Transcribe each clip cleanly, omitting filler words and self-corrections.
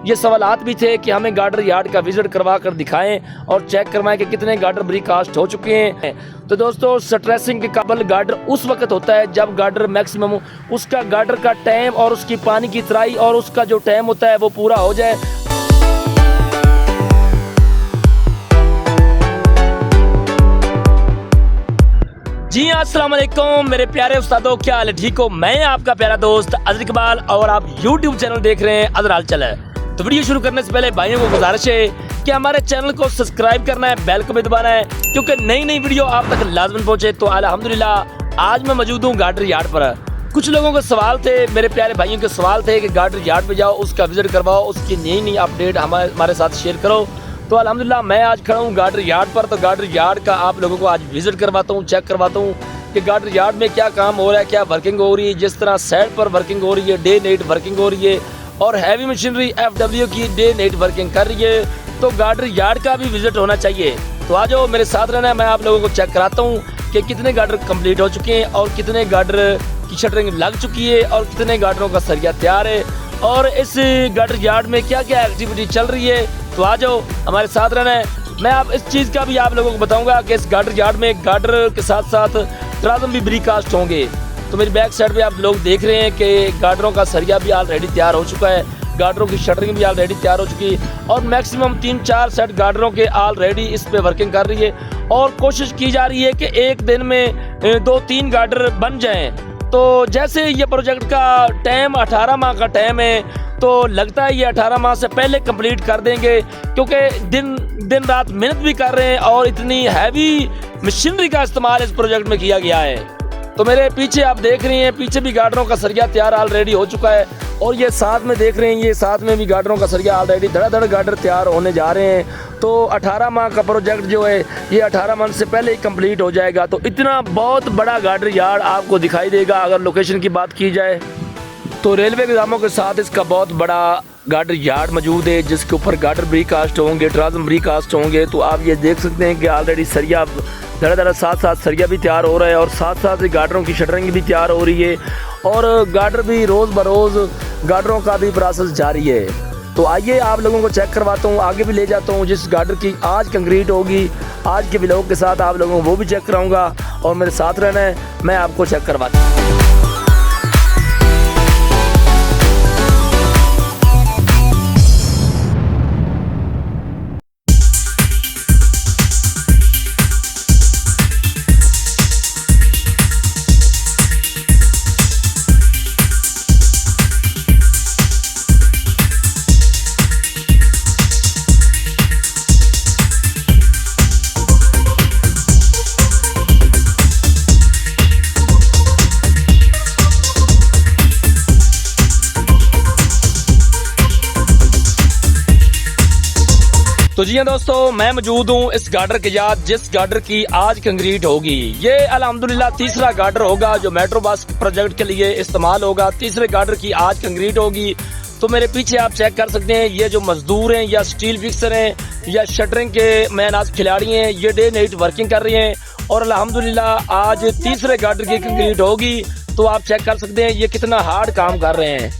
ये सवालात भी थे कि हमें गार्डर यार्ड का विजिट करवा कर दिखाएं और चेक करवाएं कि कितने गार्डर ब्रीकास्ट हो चुके हैं। तो दोस्तों, स्ट्रेसिंग के काबिल गार्डर उस वक्त होता है जब गार्डर मैक्सिमम उसका गार्डर का टाइम और उसकी पानी की तराई और उसका जो टाइम होता है वो पूरा हो जाए। जी अस्सलाम वालेकुम मेरे प्यारे उस्तादों, क्या हाल है? ठीक हो? मैं आपका प्यारा दोस्त अजहर इकबाल और आप YouTube चैनल देख रहे हैं अजहर हाल है। तो वीडियो शुरू करने से पहले भाइयों को गुजारिश है कि हमारे चैनल को सब्सक्राइब करना है, बेल को भी दबाना है क्योंकि नई नई वीडियो आप तक लाजमन पहुंचे। तो अल्हम्दुलिल्लाह आज मैं मौजूद हूँ गार्डर यार्ड पर। कुछ लोगों के सवाल थे, मेरे प्यारे भाइयों के सवाल थे कि गार्डर यार्ड पे जाओ, उसका विजिट करवाओ, उसकी नई नई अपडेट हमारे साथ शेयर करो। तो अल्हम्दुलिल्लाह मैं आज खड़ा हूँ गार्डर यार्ड पर। तो गार्डर यार्ड का आप लोगों को आज विजिट करवाता हूँ, चेक करवाता हूँ कि गार्डर यार्ड में क्या काम हो रहा है, क्या वर्किंग हो रही है। जिस तरह साइड पर वर्किंग हो रही है, डे नाइट वर्किंग हो रही है और हैवी मशीनरी FW की डे नाइट वर्किंग कर रही है, तो गार्डर यार्ड का भी विजिट होना चाहिए। तो आ जाओ मेरे साथ रहना है, मैं आप लोगों को चेक कराता हूँ कि कितने गार्डर कंप्लीट हो चुके हैं और कितने गार्डर की शटरिंग लग चुकी है और कितने गार्डरों का सरिया तैयार है और इस गार्डर यार्ड में क्या क्या एक्टिविटी चल रही है। तो आ जाओ हमारे साथ रहना है। मैं आप इस चीज़ का भी आप लोगों को बताऊंगा कि इस गार्डर यार्ड में गार्डर के साथ साथ ट्राजम भी ब्रीकास्ट होंगे। तो मेरी बैक साइड पे आप लोग देख रहे हैं कि गार्डरों का सरिया भी ऑलरेडी तैयार हो चुका है, गार्डरों की शटरिंग भी ऑलरेडी तैयार हो चुकी है और मैक्सिमम 3-4 सेट गार्डरों के ऑलरेडी इस पे वर्किंग कर रही है और कोशिश की जा रही है कि एक दिन में 2-3 गार्डर बन जाएं। तो जैसे ये प्रोजेक्ट का टाइम 18 माह का टाइम है, तो लगता है ये 18 माह से पहले कंप्लीट कर देंगे क्योंकि दिन रात मेहनत भी कर रहे हैं और इतनी हैवी मशीनरी का इस्तेमाल इस प्रोजेक्ट में किया गया है। तो मेरे पीछे आप देख रहे हैं, पीछे भी गार्डरों का सरिया तैयार ऑलरेडी हो चुका है और ये साथ में देख रहे हैं, ये साथ में भी गार्डरों का सरिया ऑलरेडी धड़ाधड़ गार्डर तैयार होने जा रहे हैं। तो 18 माह का प्रोजेक्ट जो है ये 18 माह से पहले ही कंप्लीट हो जाएगा। तो इतना बहुत बड़ा गार्डर यार्ड आपको दिखाई देगा। अगर लोकेशन की बात की जाए तो रेलवे के दामों के साथ इसका बहुत बड़ा गार्डर यार्ड मौजूद है जिसके ऊपर गार्डर ब्रीकास्ट होंगे, ट्राजम ब्रीकास्ट होंगे। तो आप ये देख सकते हैं कि ऑलरेडी सरिया धड़ा साथ साथ सरिया भी तैयार हो रहा है और साथ साथ गार्डरों की शटरिंग भी तैयार हो रही है और गार्डर भी रोज़ बरोज़ गार्डरों का भी प्रोसेस जारी है। तो आइए आप लोगों को चेक करवाता हूँ, आगे भी ले जाता हूँ। जिस गार्डर की आज कंक्रीट होगी, आज के व्लॉग के साथ आप लोगों को वो भी चेक कराऊँगा और मेरे साथ रहना है, मैं आपको चेक करवाता हूँ। तो जी हाँ दोस्तों, मैं मौजूद हूँ इस गार्डर के याद जिस गार्डर की आज कंक्रीट होगी। ये अल्हम्दुलिल्लाह तीसरा गार्डर होगा जो मेट्रो बस प्रोजेक्ट के लिए इस्तेमाल होगा। तीसरे गार्डर की आज कंक्रीट होगी। तो मेरे पीछे आप चेक कर सकते हैं, ये जो मजदूर हैं या स्टील फिक्सर हैं या शटरिंग के मैन आज खिलाड़ी हैं, ये डे नाइट वर्किंग कर रही हैं और अल्हम्दुलिल्लाह आज तीसरे गार्डर की कंक्रीट होगी। तो आप चेक कर सकते हैं ये कितना हार्ड काम कर रहे हैं।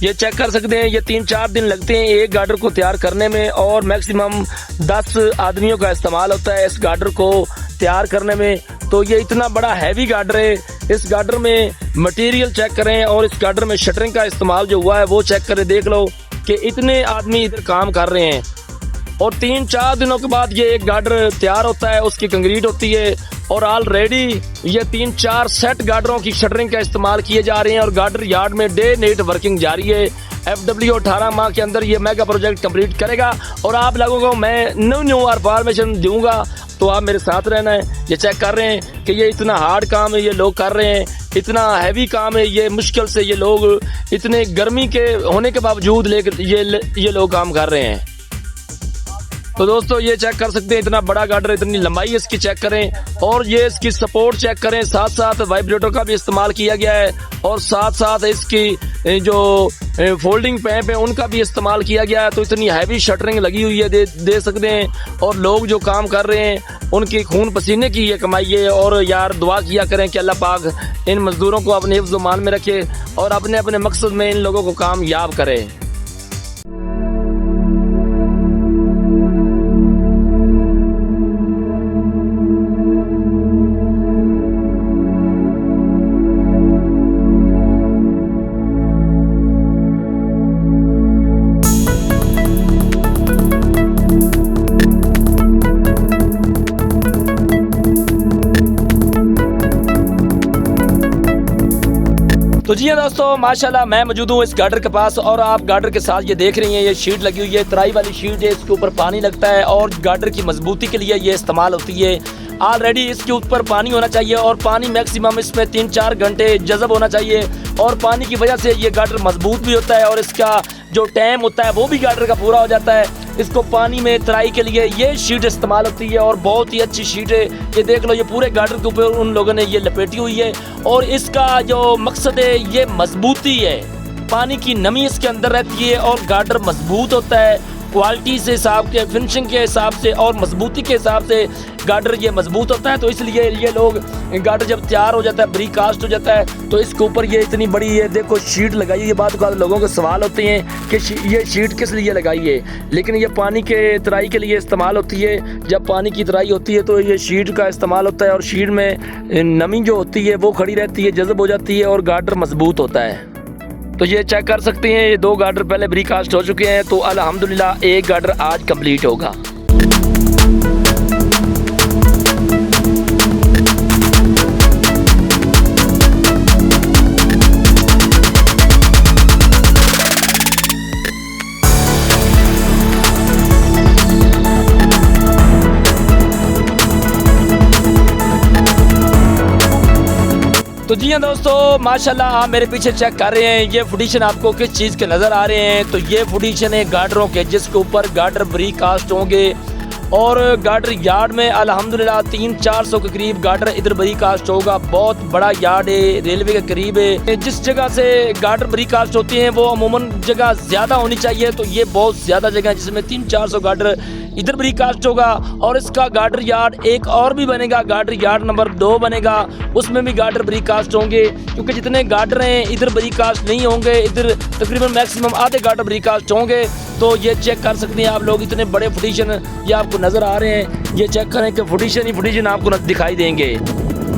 ये चेक कर सकते हैं, ये 3-4 दिन लगते हैं एक गार्डर को तैयार करने में और मैक्सिमम 10 आदमियों का इस्तेमाल होता है इस गार्डर को तैयार करने में। तो ये इतना बड़ा हैवी गार्डर है। इस गार्डर में मटेरियल चेक करें और इस गार्डर में शटरिंग का इस्तेमाल जो हुआ है वो चेक करें, देख लो कि इतने आदमी इधर काम कर रहे हैं और 3-4 दिनों के बाद ये एक गार्डर तैयार होता है, उसकी कंक्रीट होती है और ऑलरेडी ये 3-4 सेट गार्डरों की शटरिंग का इस्तेमाल किए जा रहे हैं और गार्डर यार्ड में डे नाइट वर्किंग जारी है। FW 18 माह के अंदर ये मेगा प्रोजेक्ट कंप्लीट करेगा और आप लोगों को मैं न्यू इन्फॉर्मेशन दूंगा। तो आप मेरे साथ रहना है। ये चेक कर रहे हैं कि ये इतना हार्ड काम है, ये लोग कर रहे हैं, इतना हैवी काम है, ये मुश्किल से ये लोग इतने गर्मी के होने के बावजूद लेकर ये लोग काम कर रहे हैं। तो दोस्तों ये चेक कर सकते हैं, इतना बड़ा गार्डर, इतनी लंबाई इसकी चेक करें और ये इसकी सपोर्ट चेक करें। साथ साथ वाइब्रेटर का भी इस्तेमाल किया गया है और साथ साथ इसकी जो फोल्डिंग पैप है उनका भी इस्तेमाल किया गया है। तो इतनी हैवी शटरिंग लगी हुई है, दे सकते हैं और लोग जो काम कर रहे हैं उनकी खून पसीने की ये कमाई है। और यार दुआ किया करें कि अल्लाह पाक इन मजदूरों को अपने हिफ्ज़-ओ-मान में रखे और अपने अपने मकसद में इन लोगों को कामयाब करे। तो जी हाँ दोस्तों, माशाल्लाह मैं मौजूद हूँ इस गार्डर के पास और आप गार्डर के साथ ये देख रही हैं, ये शीट लगी हुई है, तराई वाली शीट है। इसके ऊपर पानी लगता है और गार्डर की मजबूती के लिए ये इस्तेमाल होती है। ऑलरेडी इसके ऊपर पानी होना चाहिए और पानी मैक्सिमम इसमें 3-4 घंटे जज़ब होना चाहिए और पानी की वजह से ये गार्डर मजबूत भी होता है और इसका जो टाइम होता है वो भी गार्डर का पूरा हो जाता है। इसको पानी में तराई के लिए ये शीट इस्तेमाल होती है और बहुत ही अच्छी शीट है। ये देख लो, ये पूरे गार्डर के ऊपर उन लोगों ने ये लपेटी हुई है और इसका जो मकसद है ये मजबूती है। पानी की नमी इसके अंदर रहती है और गार्डर मजबूत होता है। क्वालिटी से हिसाब के, फिनिशिंग के हिसाब से और मजबूती के हिसाब से गार्डर ये मजबूत होता है। तो इसलिए ये लोग गार्डर जब तैयार हो जाता है, ब्रीकास्ट हो जाता है, तो इसके ऊपर ये इतनी बड़ी ये देखो शीट लगाई है। ये बात लोगों के सवाल होते हैं कि ये शीट किस लिए लगाई है, लेकिन ये पानी के तराई के लिए इस्तेमाल होती है। जब पानी की तराई होती है तो ये शीट का इस्तेमाल होता है और शीट में नमी जो होती है वो खड़ी रहती है, जज़ब हो जाती है और गार्डर मजबूत होता है। तो ये चेक कर सकते हैं, ये 2 गार्डर पहले ब्रीकास्ट हो चुके हैं। तो अल्हम्दुलिल्लाह एक गार्डर आज कंप्लीट होगा। तो जी हाँ दोस्तों, माशाल्लाह आप मेरे पीछे चेक कर रहे हैं, ये फुडिशन आपको किस चीज़ के नज़र आ रहे हैं। तो ये फुडिशन है गार्डरों के, जिसके ऊपर गार्डर ब्रीकास्ट होंगे और गार्डर यार्ड में अल्हम्दुलिल्लाह 300-400 के करीब गार्डर इधर ब्रीकास्ट होगा। बहुत बड़ा यार्ड है, रेलवे के करीब है। जिस जगह से गार्डर ब्रीकास्ट होते हैं वो अमूमन जगह ज़्यादा होनी चाहिए, तो ये बहुत ज़्यादा जगह है जिसमें 300-400 गार्डर इधर ब्रीकास्ट होगा। और इसका गार्डर यार्ड एक और भी बनेगा, गार्डर यार्ड नंबर 2 बनेगा, उसमें भी गार्डर ब्रीकास्ट होंगे। क्योंकि जितने गार्डर हैं इधर ब्रीकास्ट नहीं होंगे, इधर तकरीबन मैक्सिमम आधे गार्डर ब्रीकास्ट होंगे। तो ये चेक कर सकते हैं आप लोग, इतने बड़े फुडिशन ये आपको नज़र आ रहे हैं। ये चेक करें कि फुडिशन ही फुडिशन आपको दिखाई देंगे।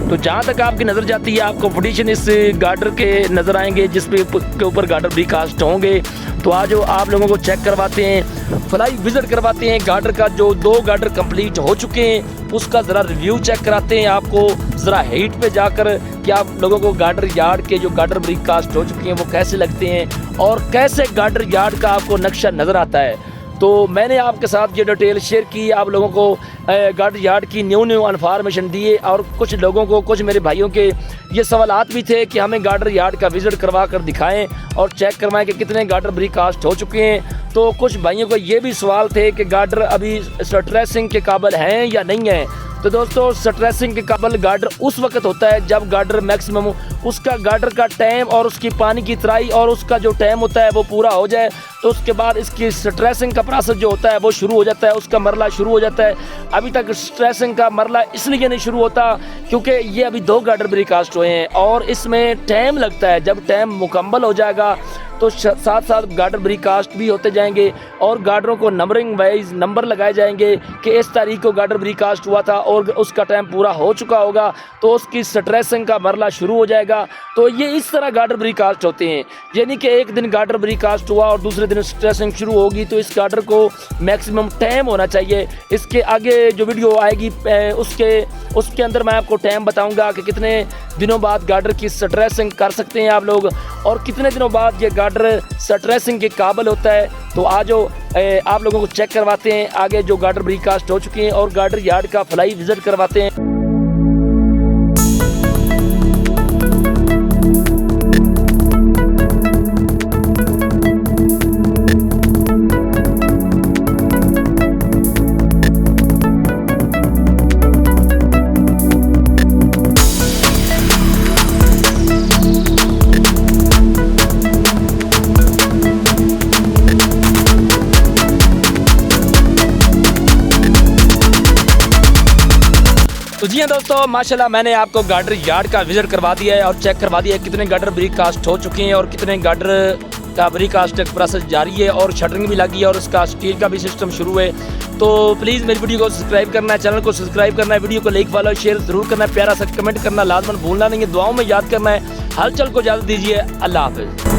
तो जहाँ तक आपकी नज़र जाती है आपको फुडिशन इस गार्डर के नज़र आएंगे जिसपे के ऊपर गार्डर ब्रीकास्ट होंगे। तो आज आप लोगों को चेक करवाते हैं, फ्लाई विजिट करवाते हैं गार्डर का। जो 2 गार्डर कंप्लीट हो चुके हैं उसका ज़रा रिव्यू चेक कराते हैं आपको, ज़रा हाइट पे जाकर कि आप लोगों को गार्डर यार्ड के जो गार्डर ब्रीकास्ट हो चुके हैं वो कैसे लगते हैं और कैसे गार्डर यार्ड का आपको नक्शा नज़र आता है। तो मैंने आपके साथ ये डिटेल शेयर की, आप लोगों को गार्डर यार्ड की न्यू इन्फॉर्मेशन दी है। और कुछ लोगों को, कुछ मेरे भाइयों के ये सवालात भी थे कि हमें गार्डर यार्ड का विज़िट करवा कर दिखाएं और चेक करवाएं कि कितने गार्डर ब्रीकास्ट हो चुके हैं। तो कुछ भाइयों को ये भी सवाल थे कि गार्डर अभी स्ट्रेसिंग के काबिल हैं या नहीं हैं। तो दोस्तों, स्ट्रेसिंग के काबिल गार्डर उस वक्त होता है जब गार्डर मैक्सिमम उसका गार्डर का टाइम और उसकी पानी की तराई और उसका जो टाइम होता है वो पूरा हो जाए। तो उसके बाद इसकी स्ट्रेसिंग का प्रोसेस जो होता है वो शुरू हो जाता है, उसका मरला शुरू हो जाता है। अभी तक स्ट्रेसिंग का मरला इसलिए नहीं शुरू होता क्योंकि ये अभी 2 गार्डर ब्रीकास्ट हुए हैं और इसमें टाइम लगता है। जब टाइम मुकम्मल हो जाएगा तो साथ साथ गार्डर ब्रीकास्ट भी होते जाएंगे और गार्डरों को नंबरिंग वाइज नंबर लगाए जाएंगे कि इस तारीख को गार्डर ब्रीकास्ट हुआ था और उसका टाइम पूरा हो चुका होगा, तो उसकी स्ट्रेसिंग का मरला शुरू हो जाएगा। तो ये इस तरह गार्डर ब्रीकास्ट होते हैं, यानी कि एक दिन गार्डर ब्रीकास्ट हुआ और दूसरे दिन स्ट्रेसिंग शुरू होगी। तो इस गार्डर को मैक्सिमम टाइम होना चाहिए। इसके आगे जो वीडियो आएगी उसके अंदर मैं आपको टाइम बताऊंगा कि कितने दिनों बाद गार्डर की स्ट्रेसिंग कर सकते हैं आप लोग और कितने दिनों बाद ये गार्डर स्ट्रेसिंग के काबिल होता है। तो आज आप लोगों को चेक करवाते हैं आगे जो गार्डर ब्रीकास्ट हो चुके हैं और गार्डर यार्ड का फ्लाई विजिट करवाते हैं। तो जी हाँ दोस्तों, माशाल्लाह मैंने आपको गार्डर यार्ड का विजिट करवा दिया है और चेक करवा दिया है कितने गार्डर ब्रीकास्ट हो चुके हैं और कितने गार्डर का ब्रीकास्ट प्रोसेस जारी है और शटरिंग भी लगी है और उसका स्टील का भी सिस्टम शुरू है। तो प्लीज़ मेरी वीडियो को सब्सक्राइब करना है, चैनल को सब्सक्राइब करना है, वीडियो को लाइक फॉलो शेयर ज़रूर करना है, प्यारा सा कमेंट करना लाजमन भूलना नहीं है, दुआओं में याद करना है। हलचल को इजाज़त दीजिए, अल्लाह हाफ़िज़।